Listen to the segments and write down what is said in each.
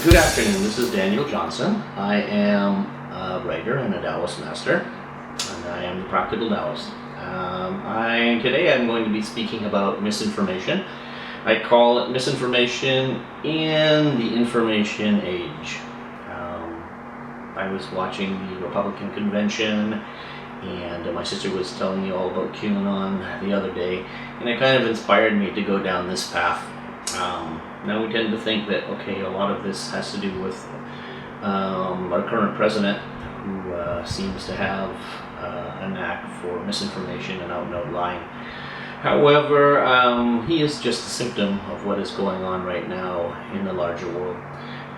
Good afternoon, this is Daniel Johnson. I am a writer and a Taoist Master, and I am the Practical Taoist. Today I'm going to be speaking about misinformation. I call it misinformation in the information age. I was watching the Republican convention, and my sister was telling me all about QAnon the other day, and it kind of inspired me to go down this path. Now we tend to think that, okay, a lot of this has to do with our current president, who seems to have a knack for misinformation and out-and-out lying. However, he is just a symptom of what is going on right now in the larger world.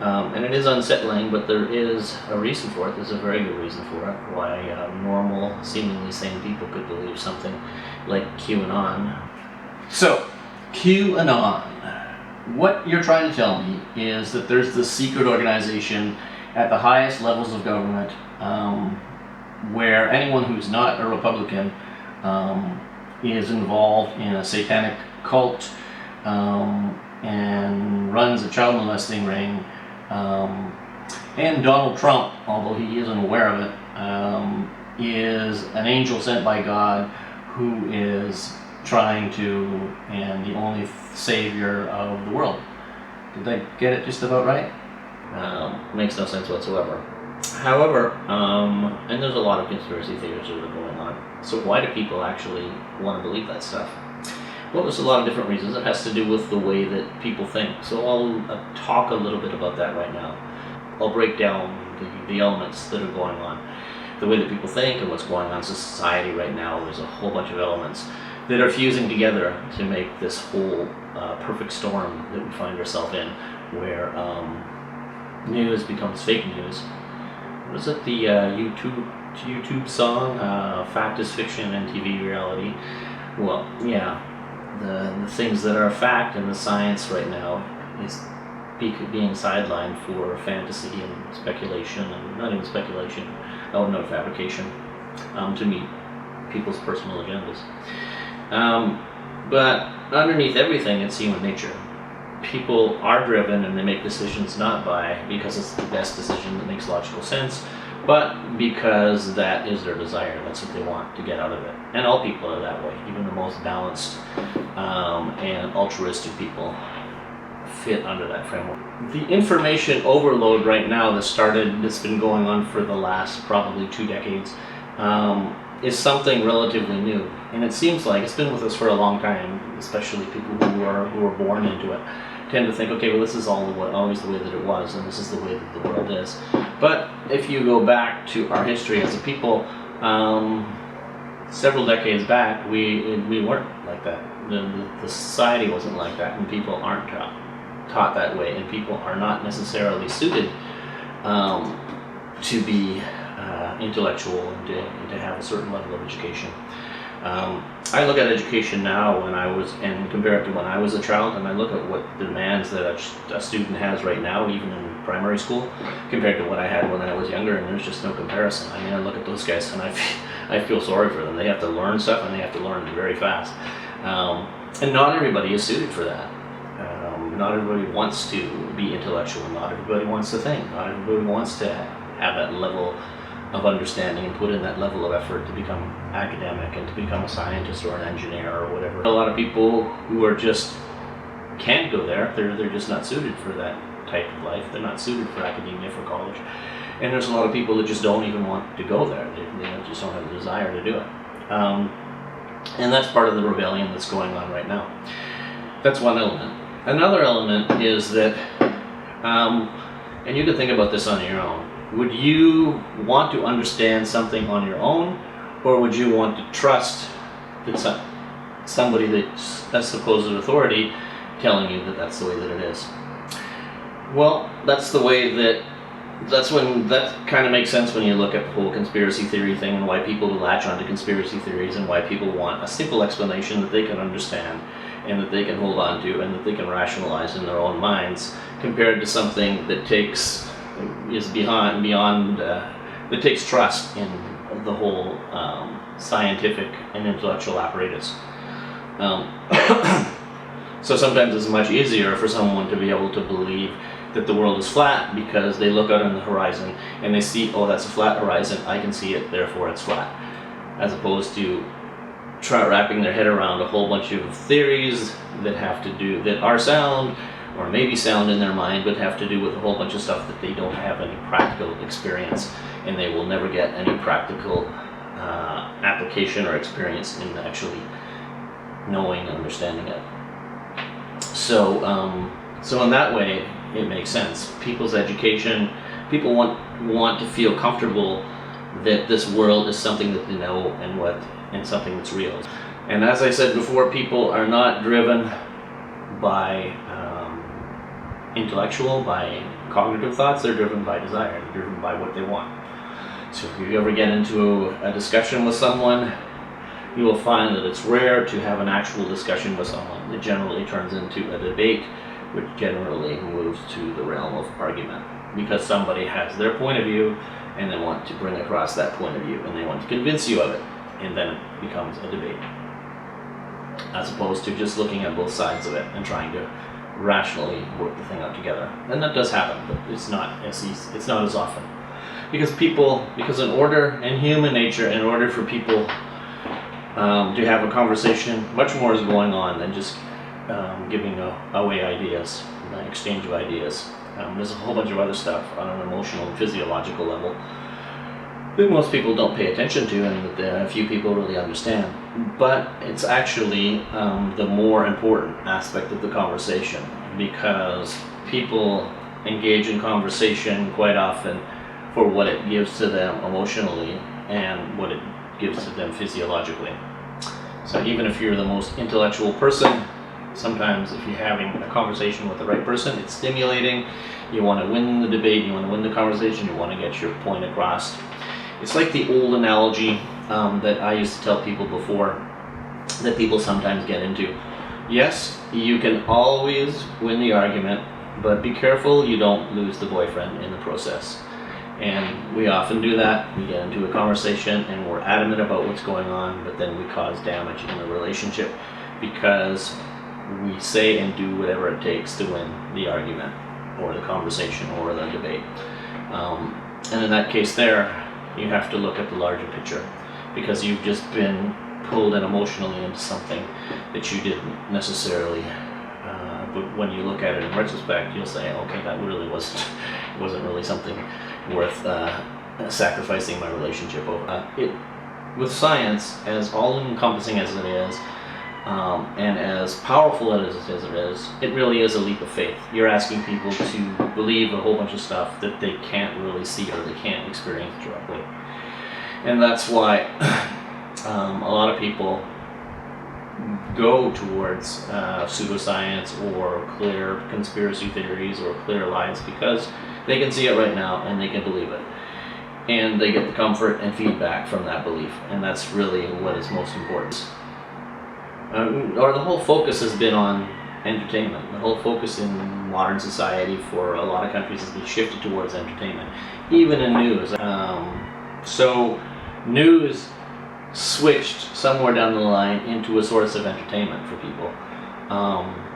And it is unsettling, but there is a reason for it. There's a very good reason for it, why normal, seemingly sane people could believe something like QAnon. So, QAnon. What you're trying to tell me is that there's this secret organization at the highest levels of government where anyone who's not a Republican is involved in a satanic cult and runs a child molesting ring. And Donald Trump, although he isn't aware of it, is an angel sent by God who is trying to, and the only savior of the world. Did I get it just about right? Makes no sense whatsoever. However, and there's a lot of conspiracy theories that are going on. So why do people actually want to believe that stuff? Well, there's a lot of different reasons. It has to do with the way that people think. So I'll talk a little bit about that right now. I'll break down the elements that are going on. The way that people think and what's going on in society right now. There's a whole bunch of elements that are fusing together to make this whole perfect storm that we find ourselves in, where news becomes fake news. What is it, the YouTube song, Fact is Fiction and TV Reality? Well, yeah, the things that are fact and the science right now is being sidelined for fantasy and speculation, and not even speculation, fabrication, to meet people's personal agendas. But underneath everything, it's human nature. People are driven and they make decisions not because it's the best decision that makes logical sense, but because that is their desire. That's what they want to get out of it. And all people are that way. Even the most balanced and altruistic people fit under that framework. The information overload right now that's been going on for the last probably 2 decades, is something relatively new, and it seems like it's been with us for a long time. Especially people who are born into it tend to think, okay, well, this is always the way that it was, and this is the way that the world is. But if you go back to our history as a people, several decades back, we weren't like that. The society wasn't like that, and people aren't taught that way, and people are not necessarily suited to be intellectual and to have a certain level of education. I look at education now and compare it to when I was a child, and I look at what demands that a student has right now, even in primary school, compared to what I had when I was younger, and there's just no comparison. I mean, I look at those guys and I feel sorry for them. They have to learn stuff, and they have to learn very fast. And not everybody is suited for that. Not everybody wants to be intellectual. Not everybody wants to think. Not everybody wants to have that level of understanding and put in that level of effort to become academic and to become a scientist or an engineer or whatever. A lot of people who are just can't go there. They're just not suited for that type of life. They're not suited for academia, for college. And there's a lot of people that just don't even want to go there. They just don't have the desire to do it. And that's part of the rebellion that's going on right now. That's one element. Another element is that, and you can think about this on your own, would you want to understand something on your own, or would you want to trust that somebody that's a supposed authority telling you that that's the way that it is? Well, that kind of makes sense when you look at the whole conspiracy theory thing, and why people latch onto conspiracy theories, and why people want a simple explanation that they can understand and that they can hold on to and that they can rationalize in their own minds, compared to something that takes trust in the whole scientific and intellectual apparatus. So sometimes it's much easier for someone to be able to believe that the world is flat because they look out on the horizon and they see, oh, that's a flat horizon, I can see it, therefore it's flat. As opposed to wrapping their head around a whole bunch of theories that are sound, or maybe sound in their mind, but have to do with a whole bunch of stuff that they don't have any practical experience, and they will never get any practical application or experience in actually knowing and understanding it. So in that way, it makes sense. People's education, people want to feel comfortable that this world is something that they know and something that's real. And as I said before, people are not driven by intellectual, by cognitive thoughts. They're driven by desire. They're driven by what they want. So if you ever get into a discussion with someone, you will find that it's rare to have an actual discussion with someone. It generally turns into a debate, which generally moves to the realm of argument, because somebody has their point of view and they want to bring across that point of view and they want to convince you of it, and then it becomes a debate, as opposed to just looking at both sides of it and trying to rationally work the thing out together. And that does happen, but it's not as easy, it's not as often, because in order, in human nature, in order for people to have a conversation, much more is going on than just giving away ideas, an exchange of ideas. There's a whole bunch of other stuff on an emotional and physiological level that most people don't pay attention to, and that few people really understand. But it's actually the more important aspect of the conversation, because people engage in conversation quite often for what it gives to them emotionally and what it gives to them physiologically. So even if you're the most intellectual person, sometimes if you're having a conversation with the right person, it's stimulating. You want to win the debate, you want to win the conversation, you want to get your point across. It's like the old analogy that I used to tell people before, that people sometimes get into. Yes, you can always win the argument, but be careful you don't lose the boyfriend in the process. And we often do that. We get into a conversation and we're adamant about what's going on, but then we cause damage in the relationship because we say and do whatever it takes to win the argument or the conversation or the debate. And in that case there, you have to look at the larger picture, because you've just been pulled in emotionally into something that you didn't necessarily, but when you look at it in retrospect, you'll say, okay, that really wasn't really something worth sacrificing my relationship over. With science, as all-encompassing as it is, and as powerful as it is, it really is a leap of faith. You're asking people to believe a whole bunch of stuff that they can't really see or they can't experience directly. And that's why a lot of people go towards pseudoscience or clear conspiracy theories or clear lies, because they can see it right now and they can believe it. And they get the comfort and feedback from that belief. And that's really what is most important. Or the whole focus has been on entertainment. The whole focus in modern society for a lot of countries has been shifted towards entertainment, even in news. So news switched somewhere down the line into a source of entertainment for people.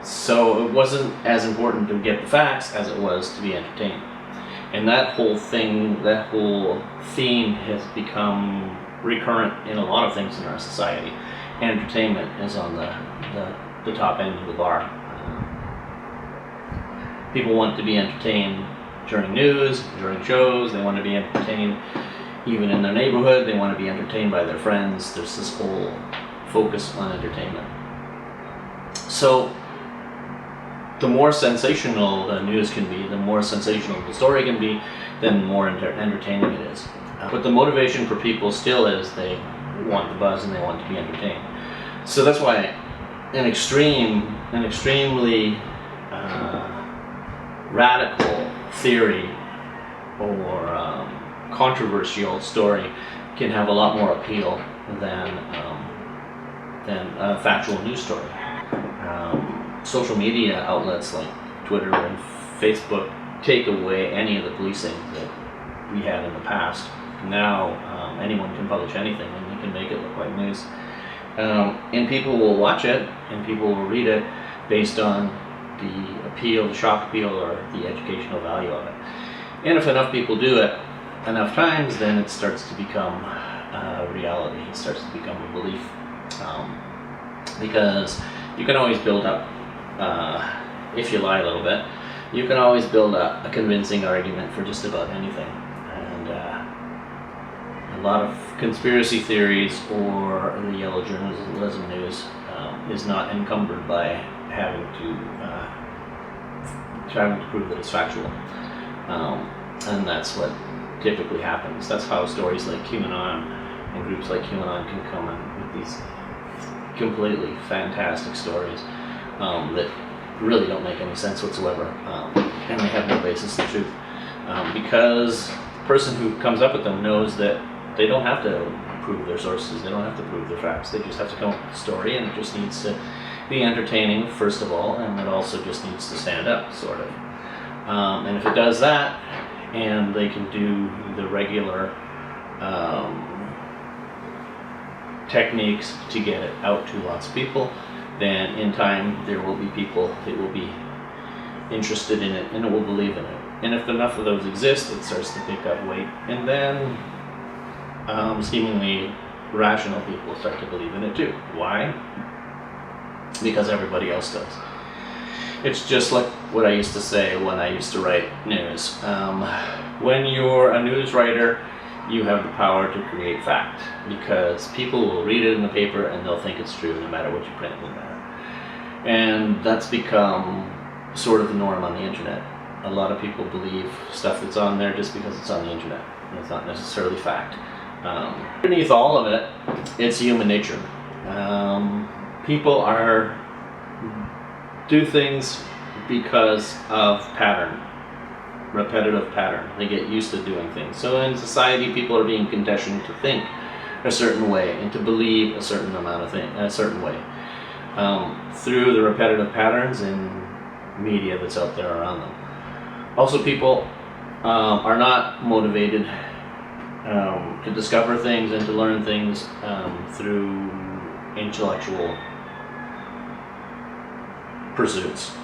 So it wasn't as important to get the facts as it was to be entertained. And that whole thing, that whole theme has become recurrent in a lot of things in our society. Entertainment is on the top end of the bar. People want to be entertained during news, during shows. They want to be entertained even in their neighborhood. They want to be entertained by their friends. There's this whole focus on entertainment. So the more sensational the news can be, the more sensational the story can be, then the more entertaining it is. But the motivation for people still is they want the buzz and they want to be entertained. So that's why an extremely radical theory or controversial story can have a lot more appeal than a factual news story. Social media outlets like Twitter and Facebook take away any of the policing that we had in the past. Now anyone can publish anything and you can make it look like news. And people will watch it and people will read it based on the appeal, the shock appeal, or the educational value of it. And if enough people do it enough times, then it starts to become reality. It starts to become a belief, because you can always build up, if you lie a little bit, you can always build up a convincing argument for just about anything. And a lot of conspiracy theories or the yellow journalism news is not encumbered by having to prove that it's factual, and that's what typically happens. That's how stories like QAnon and groups like QAnon can come in with these completely fantastic stories that really don't make any sense whatsoever, and they have no basis in truth, because the person who comes up with them knows that they don't have to prove their sources, they don't have to prove their facts, they just have to come up with a story, and it just needs to be entertaining first of all, and it also just needs to stand up, sort of. And if it does that, and they can do the regular techniques to get it out to lots of people, then in time there will be people that will be interested in it and will believe in it. And if enough of those exist, it starts to pick up weight, and then seemingly rational people start to believe in it too. Why? Because everybody else does. It's just like what I used to say when I used to write news. When you're a news writer, you have the power to create fact, because people will read it in the paper and they'll think it's true no matter what you print in there. And that's become sort of the norm on the internet. A lot of people believe stuff that's on there just because it's on the internet, and it's not necessarily fact. Underneath all of it, it's human nature. People do things because of pattern, repetitive pattern. They get used to doing things. So in society, people are being conditioned to think a certain way and to believe a certain amount of things, a certain way, through the repetitive patterns in media that's out there around them. Also, people are not motivated to discover things and to learn things through intellectual pursuits.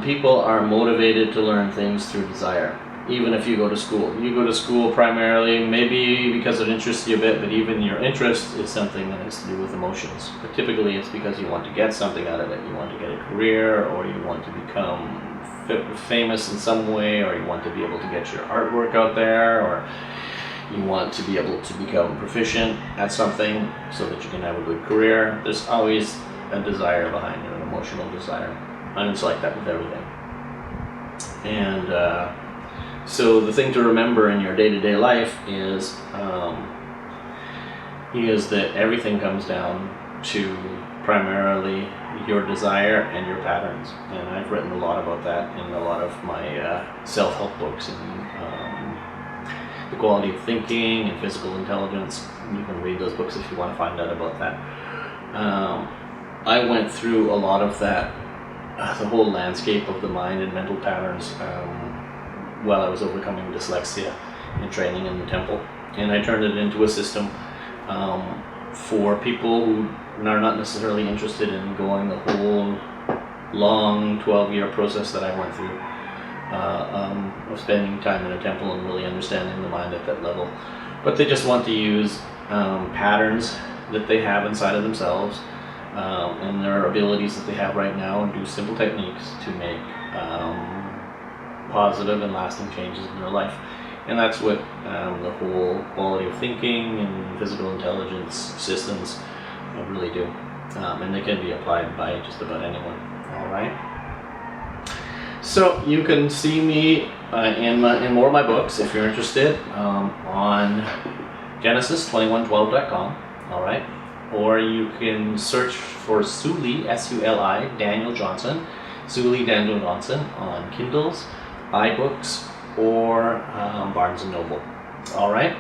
People are motivated to learn things through desire. Even if you go to school primarily maybe because it interests you a bit, but even your interest is something that has to do with emotions. But typically it's because you want to get something out of it. You want to get a career, or you want to become famous in some way, or you want to be able to get your artwork out there, or you want to be able to become proficient at something so that you can have a good career. There's always a desire behind it, an emotional desire. And it's like that with everything. And so the thing to remember in your day-to-day life is that everything comes down to primarily your desire and your patterns. And I've written a lot about that in a lot of my self-help books, and the quality of thinking and physical intelligence. You can read those books if you want to find out about that. I went through a lot of that, the whole landscape of the mind and mental patterns while I was overcoming dyslexia and training in the temple. And I turned it into a system for people who are not necessarily interested in going the whole long 12-year process that I went through of spending time in a temple and really understanding the mind at that level. But they just want to use patterns that they have inside of themselves and their abilities that they have right now, and do simple techniques to make positive and lasting changes in their life. And that's what the whole quality of thinking and physical intelligence systems really do. And they can be applied by just about anyone. All right. So you can see me in more of my books if you're interested on Genesis2112.com. All right. Or you can search for Suli, S-U-L-I, Daniel Johnson, Suli Daniel Johnson on Kindles, iBooks, or Barnes & Noble. All right.